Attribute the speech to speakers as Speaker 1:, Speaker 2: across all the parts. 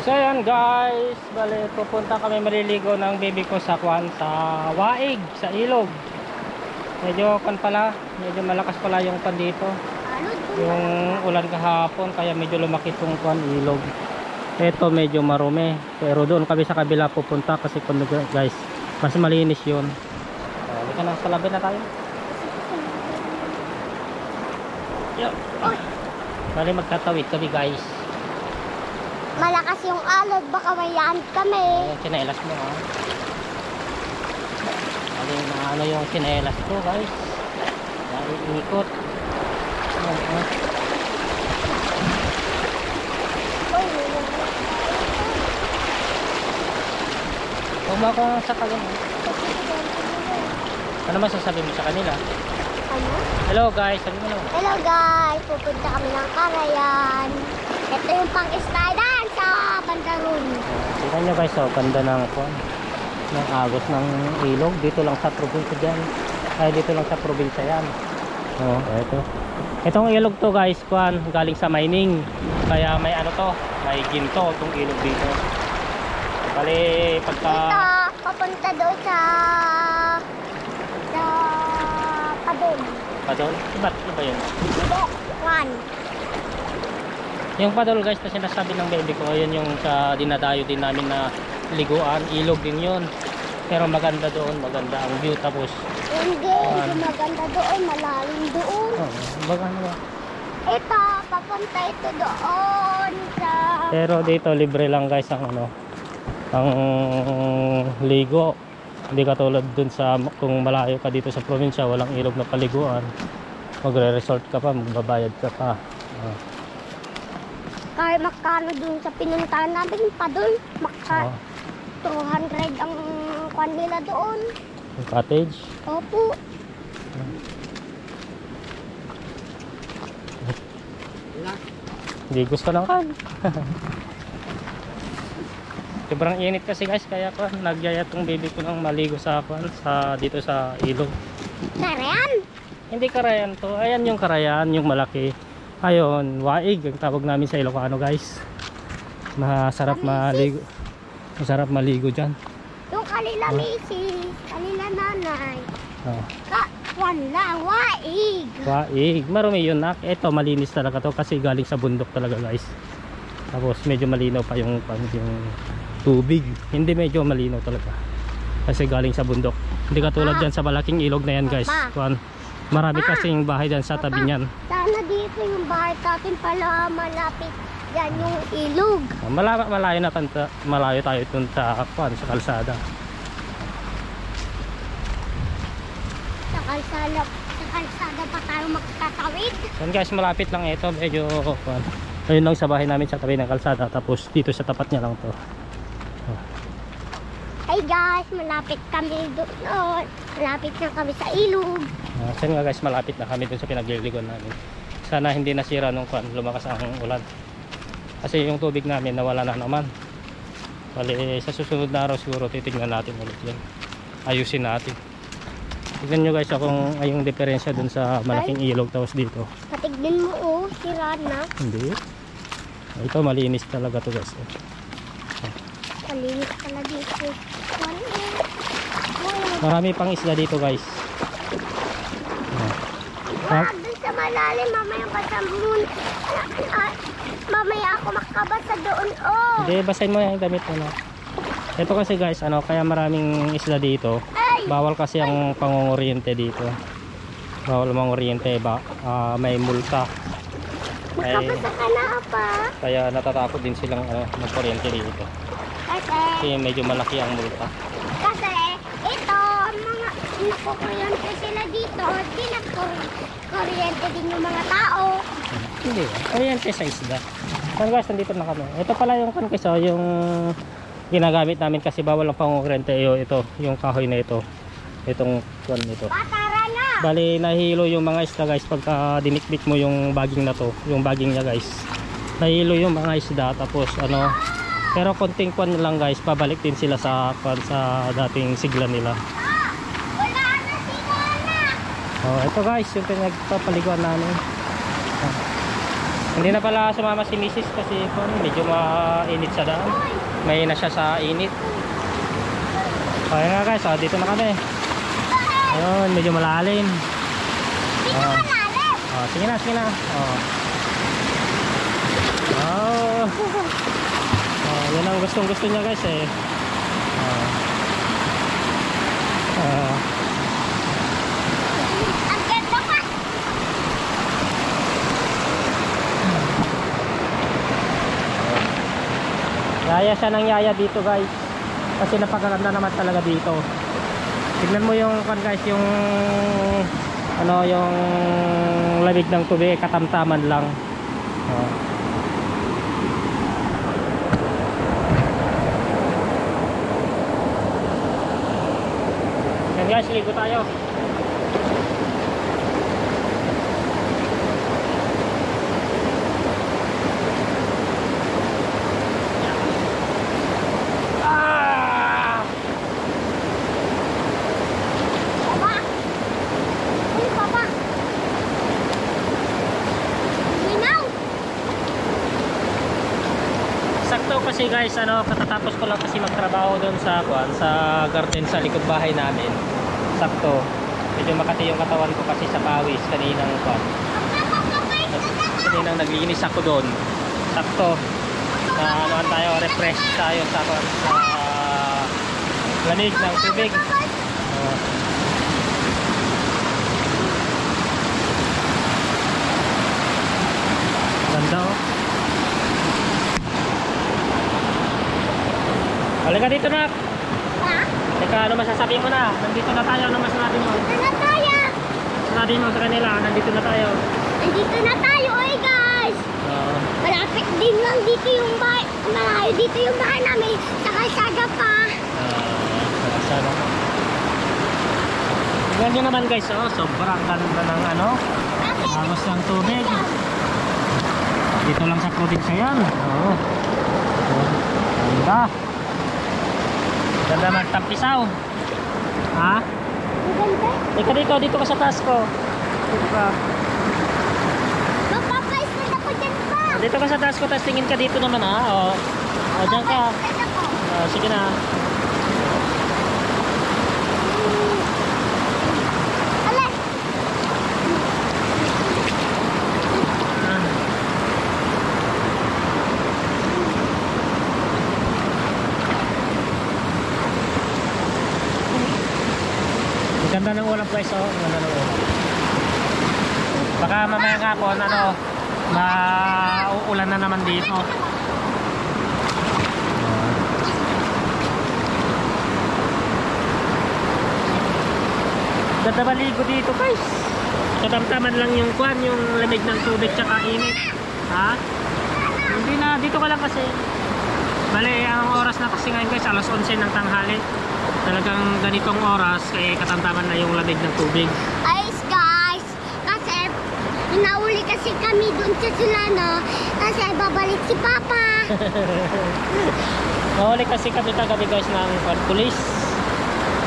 Speaker 1: So ayan guys, bale pupunta kami maliligo ng baby ko sa Waig, sa ilog. Medyo medyo malakas pala yung dito. Yung ulan kahapon kaya medyo lumaki itong ilog. Ito medyo marumi, pero doon kami sa kabila pupunta kasi guys, mas malinis yun. Halika na, sa labi na tayo. Yo. Bale magtatawid kami guys.
Speaker 2: Malakas yung alog, baka mayan kami.
Speaker 1: Ayan, chinelas mo ha. Bale na ano yung chinelas ko guys. Naiikot. Huwag mo akong sakalan. Ano masasabi mo sa kanila?
Speaker 2: Ano?
Speaker 1: Hello guys, sabi mo na.
Speaker 2: Hello guys, pupunta kami ng Carayan. Ito yung pang-slidan sa Bandaron.
Speaker 1: Tingnan nyo guys, oh, ganda ng agos ng ilog. Dito lang sa probinsya dyan. Ay, dito lang sa probinsya yan. Oh, ito. Itong ilog to guys, galing sa mining. Kaya may ano to, may ginto itong ilog dito. Bali, pagka...
Speaker 2: Dito, papunta doon sa Padol.
Speaker 1: Padol? Iba yun?
Speaker 2: Hindi, one.
Speaker 1: Yung Padol guys na sinasabi ng baby ko, yun yung sa dinadayo din namin na liguan. Ilog din yun. Pero maganda doon, maganda ang view. Tapos
Speaker 2: Hindi maganda doon, malalim doon.
Speaker 1: maganda.
Speaker 2: Ito, papunta ito doon sa...
Speaker 1: Pero dito libre lang guys ang ang ligo. Hindi katulad dun sa kung malayo ka dito sa probinsya, walang ilog na paliguan. Magre-resort ka pa, magbabayad ka pa.
Speaker 2: Kahit magkano dun sa pinuntahan natin, Padol, 200 ang kwan nila doon.
Speaker 1: Yung cottage.
Speaker 2: Opo.
Speaker 1: Hindi gusto ng kan. Sobrang init kasi guys, kaya nagyaya tong baby ko ng maligo sa dito sa ilog.
Speaker 2: Karayan?
Speaker 1: Hindi Karayan to. Ayan yung Karayan, yung malaki. Ayun, Waig ang tawag namin sa Ilocano guys. Masarap maligo. Masarap maligo diyan.
Speaker 2: Yung kanila misis, kanila nanay.
Speaker 1: Oh.
Speaker 2: Kwan lang, Waig.
Speaker 1: Waig, marumi yun nak. Ito malinis talaga to kasi galing sa bundok talaga guys. Tapos medyo malinaw pa yung tubig. Hindi medyo malinaw talaga. Kasi galing sa bundok. Hindi katulad dyan sa malaking ilog na yan guys. Marami kasing bahay dyan sa tabi niyan.
Speaker 2: Sana dito yung bahay natin pala malapit yan yung ilog.
Speaker 1: Malayo tayo dun sa kalsada.
Speaker 2: Sa kalsada pa tayo magtatawid.
Speaker 1: Yan guys, malapit lang ito. Medyo ayun lang sa bahay namin sa tabi ng kalsada. Tapos dito sa tapat niya lang to.
Speaker 2: Hey guys, malapit kami doon. Malapit na kami sa ilog.
Speaker 1: Saan nga guys, malapit na kami dun sa pinagliligon namin. Sana hindi nasira nung lumakas ang ulan. Kasi yung tubig namin nawala na naman. Bali, sa susunod na araw siguro titignan natin ulit yan. Ayusin natin. Tignan nyo guys kung yung diferensya dun sa malaking ilog tapos dito.
Speaker 2: Patignan mo sira na.
Speaker 1: Hindi. Ito malinis talaga to guys.
Speaker 2: Malinis pala dito.
Speaker 1: Marami pang isla dito guys.
Speaker 2: Wag dun sa malalim, mamaya basa mo. Mamaya ako makabasa doon.
Speaker 1: Hindi, basahin mo yung damit mo na. Ito kasi guys, kaya maraming isla dito. Bawal kasi ang pangunguryente dito. Bawal manguryente, may multa.
Speaker 2: Makabasa ka na pa.
Speaker 1: Kaya natatakot din silang magkuryente dito. Kasi medyo malaki ang multa.
Speaker 2: Kasi ito, mga nakukuryente sila dito. Di nagkuryente din yung mga tao.
Speaker 1: Hindi, kuryente sa isda. So guys, nandito na kami. Ito pala yung yung ginagamit namin kasi bawal ang pangunguryente. Ito, yung kahoy na ito. Itong kwan nito.
Speaker 2: Patara na!
Speaker 1: Bali, nahilo yung mga isda guys pagka dinikdik mo yung baging na to. Yung baging niya guys. Nahilo yung mga isda tapos pero konting kwan lang guys, pabalik din sila sa dating sigla nila.
Speaker 2: Wala na sila na!
Speaker 1: Ito guys, yung pinagpapaliguan namin. Hindi na pala sumama si Mrs. kasi medyo mainit sa daan. May na siya sa init. Okay nga guys, dito na kami. Ayun, medyo malalim.
Speaker 2: Dito ka lalim.
Speaker 1: Sige na, sige na. Yan ang gustong gusto niya guys eh.
Speaker 2: Ang ganda pa.
Speaker 1: Yaya siya ng yaya dito guys. Kasi napakaganda naman talaga dito. Tignan mo yung guys, yung yung lamig ng tubig, katamtaman lang. Yan guys, ligo tayo.
Speaker 2: Papa. Uy, Papa. Minaw.
Speaker 1: Sakto kasi guys, katatapos ko lang kasi magtrabaho doon sa garden sa likod bahay namin. Sakto. Medyo makati yung katawan ko kasi sa pawis kaninang kaninang naglinis ako doon. Sakto. Na tayo, refresh tayo sa lamig ng tubig. Ganda oh. Halika dito na.
Speaker 2: Ha?
Speaker 1: Teka, ano masasabi mo na? Nandito na tayo, ano masasabi mo?
Speaker 2: Dito na tayo.
Speaker 1: Sabi mo sa kanila, nandito na tayo.
Speaker 2: Nandito na tayo, oy guys. Malapit din lang dito yung bahay. Malayo dito yung bahay namin. Sa kalsada pa.
Speaker 1: Sana. Tingnan nyo naman guys, sobrang ganda ng agos ng tubig. Dito lang sa probinsya yan. Ganda. Ganda magtampisaw. Ha?
Speaker 2: Ang ganda.
Speaker 1: Dito ka sa taas ko. Dito ka.
Speaker 2: Magpapaisland ako dyan pa.
Speaker 1: Dito ka sa taas ko, tapos tingin ka dito naman ha. Dyan ka.
Speaker 2: Magpapaisland ako.
Speaker 1: Sige na.
Speaker 2: Alas.
Speaker 1: Ang ganda ng ulam guys, ang ganda ng ulam. Baka mamaya nga po, mauulan na naman dito. Ganda maligo dito guys. Katamtaman lang yung yung lamig ng tubig tsaka init. Ha? Hindi na, dito ka lang kasi. Bale, ang oras na kasi ngayon guys, alas 11 ng tanghali. Talagang ganitong oras, katamtaman na yung lamig ng tubig.
Speaker 2: Ayos guys. Kasi, inauli kasi kami dun sa Solano. Kasi babalik si Papa.
Speaker 1: Nahuli kasi kami kagabi guys ng pulis.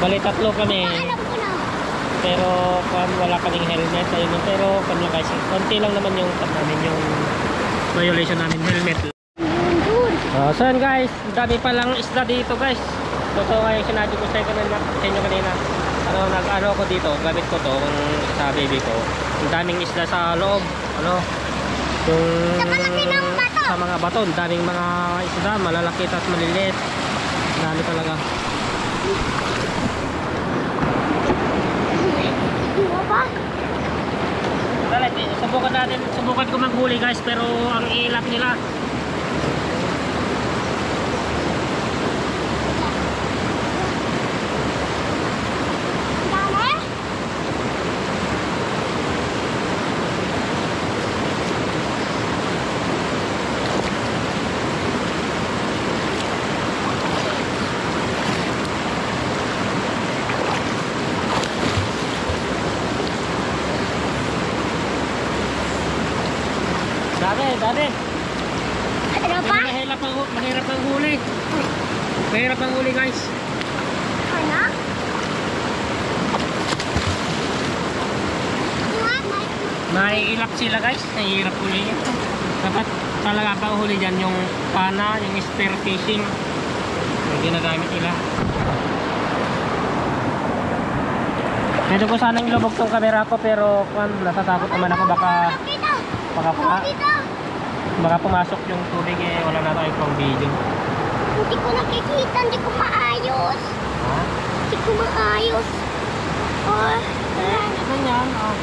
Speaker 1: Bale, 3 kami.
Speaker 2: Alam ko na.
Speaker 1: Pero wala kaming helmet. Ayun, pero lang guys, konti lang naman yung namin yung violation namin, helmet. So yun guys, dami palang isda dito guys. So ngayon sinabi ko sa inyo kanina, nag-ano ko dito, gamit ko to sa baby ko. Ang daming isda sa loob, sa mga bato, daming mga isda, malalaki at maliliit. Dami talaga. Subukan ko maghuli guys, pero ang ilap nila. Dami.
Speaker 2: Ano pa?
Speaker 1: Mahirap ang huli. Mahirap ang huli guys.
Speaker 2: Ano?
Speaker 1: May ilap sila guys. Mahirap huli. Dapat talaga pauhuli dyan yung pana, yung spear fishing yung ginagamit nila. Pwede ko sanang ilubog tong camera ko pero natatakot naman ako baka pumasok yung tubig eh, wala na tayo pang video.
Speaker 2: Hindi ko nakikita, hindi ko maayos.
Speaker 1: Ha?
Speaker 2: Hindi ko maayos. Oh,
Speaker 1: Ganyan, oh.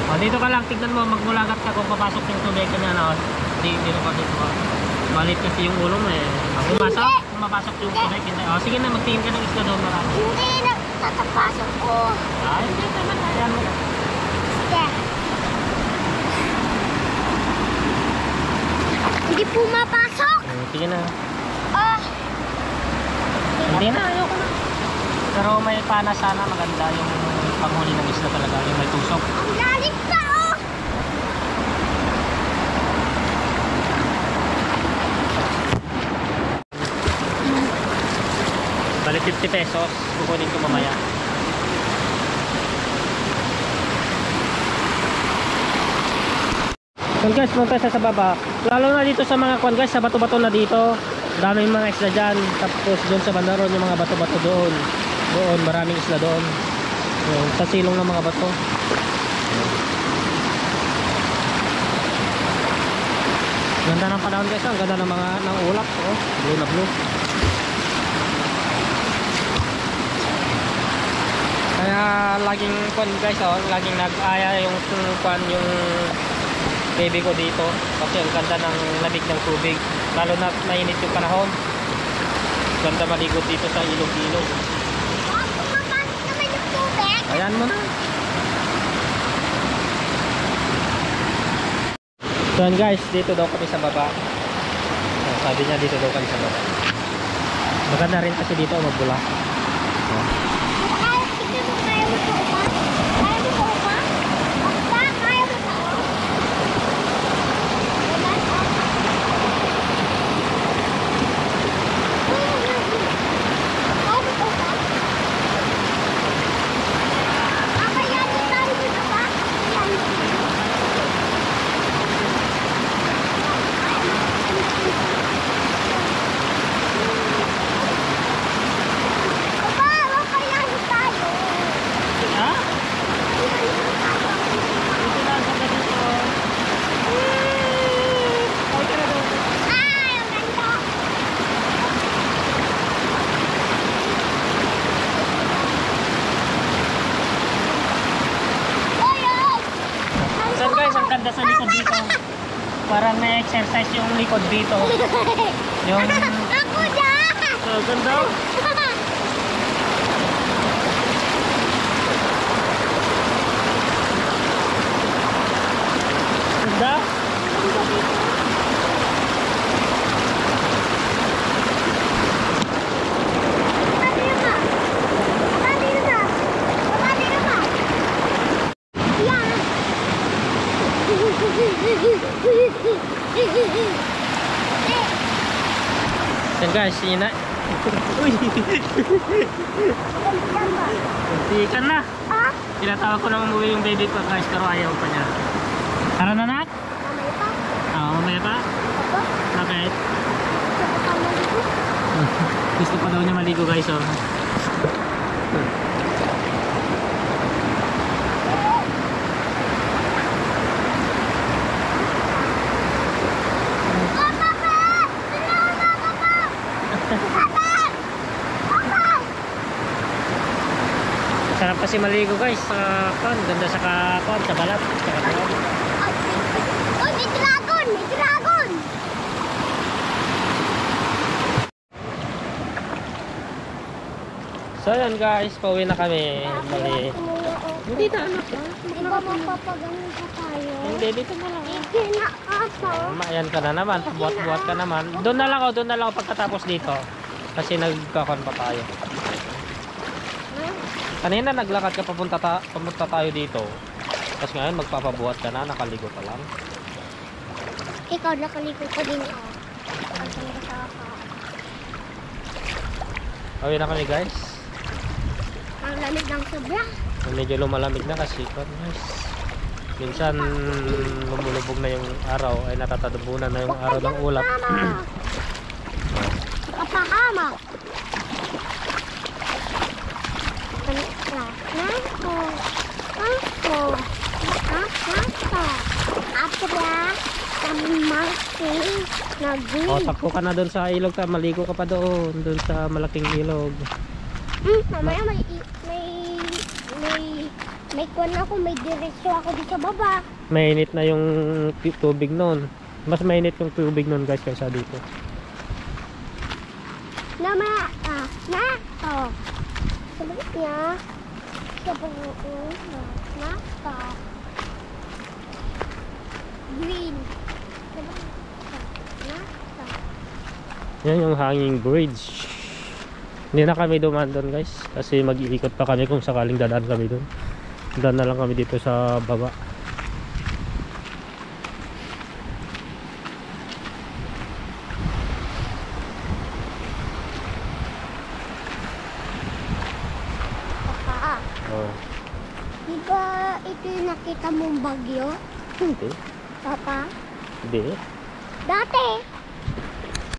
Speaker 1: Oh, dito ka lang, tignan mo, magmulagat ka kung papasok yung tubig ganyan, oh. Dito ka dito. Malit kasi yung ulo mo eh. Kung mapasok yung tubig, hindi. Oh, sige na, magtingin ka ng isla doon marami.
Speaker 2: hindi na tatapasok ko.
Speaker 1: Ay, hindi naman, ayan mo.
Speaker 2: Sige. Hindi pumapasok.
Speaker 1: Sige na.
Speaker 2: Oh.
Speaker 1: Hindi na, ayoko na. Pero may pana sana, maganda yung panghuli ng isla talaga, yung may tusok.
Speaker 2: Ang lalim ka, oh.
Speaker 1: Bali 50 pesos, kukunin ko mamaya. Kung guys, punta sa baba. Lalo na dito sa mga kwan guys, sa bato-bato na dito. Daming mga isla dyan. Tapos doon sa bandaron yung mga bato-bato doon. Doon, maraming isla doon. Yun, sa silong ng mga bato. Ganda ng panahon guys, ang ganda ng mga ng ulap, oh, blue na blue. Kaya laging kwan guys, oh, laging nag-aya yung kwan yung baby ko dito kasi ang ganda ng lamig ng tubig, lalo na mainit yung panahon. Ganda maligo dito sa ilog-ilog.
Speaker 2: Oh, pumapasok naman yung tubig.
Speaker 1: Ayan mo na. So yan guys, dito daw kami sa baba. Sabi niya dito daw kami sa baba. Maganda rin kasi dito magbula.
Speaker 2: Kaya mo pa? Kaya mo pa? Kaya mo pa? Opa, kaya mo pa?
Speaker 1: Ha? Dito lang sa dito. Ay, ka na daw. So guys, ang ganda sa likod dito. Parang may exercise yung likod dito. Yung
Speaker 2: Ako dyan!
Speaker 1: so, ganda. Ganda. Yan guys, yun na. Uy! Muntikan na.
Speaker 2: Ah?
Speaker 1: Tinatawag ko na umuwi yung baby ko guys, pero ayaw pa niya. Tara na nak?
Speaker 2: Mamaya pa.
Speaker 1: Oo, mamaya pa.
Speaker 2: Ako?
Speaker 1: Bakit?
Speaker 2: Gusto ko pa maligo.
Speaker 1: Gusto pa daw niya maligo guys, oh. Sarap kasi maligo guys sa kan, ganda sa kan, sa balat, sa katawan.
Speaker 2: Oh, may dragon! May dragon!
Speaker 1: So yan guys, pauwi na kami. Bali. Hindi na ano.
Speaker 2: Di ba mapapaganon pa tayo?
Speaker 1: Hindi, dito na lang.
Speaker 2: Hindi na ako.
Speaker 1: Mayan ka na naman, buhat-buhat ka naman. Doon na lang ako pagkatapos dito. Kasi nagkakon pa tayo. Kanina naglakad ka papunta tayo dito. Tapos ngayon magpapabuhat ka na, nakaligo ka lang.
Speaker 2: Ikaw, nakaligo ko din ako. Ang ganda sa ako.
Speaker 1: Pauwi na kami guys.
Speaker 2: Ang lamig ng sobra.
Speaker 1: Medyo lumalamig na kasi guys. Minsan lumulubog na yung araw ay natatadabunan na yung araw ng ulap.
Speaker 2: Kapahama.
Speaker 1: O, takbo ka na doon sa ilog ka, maligo ka pa doon sa malaking ilog.
Speaker 2: Mamaya may kuwan ako, may diretso ako dito sa baba.
Speaker 1: Mainit na yung tubig noon. Mas mainit yung tubig noon guys kaysa dito.
Speaker 2: Sabi niya, green.
Speaker 1: Yan yung hanging bridge. Hindi na kami dumaan doon guys kasi mag-iikot pa kami kung sakaling dadaan kami doon. Dadaan na lang kami dito sa baba.
Speaker 2: Papa,
Speaker 1: Oh.
Speaker 2: di ba ito yung nakita mong bagyo?
Speaker 1: Hindi.
Speaker 2: Papa?
Speaker 1: Hindi.
Speaker 2: Dati,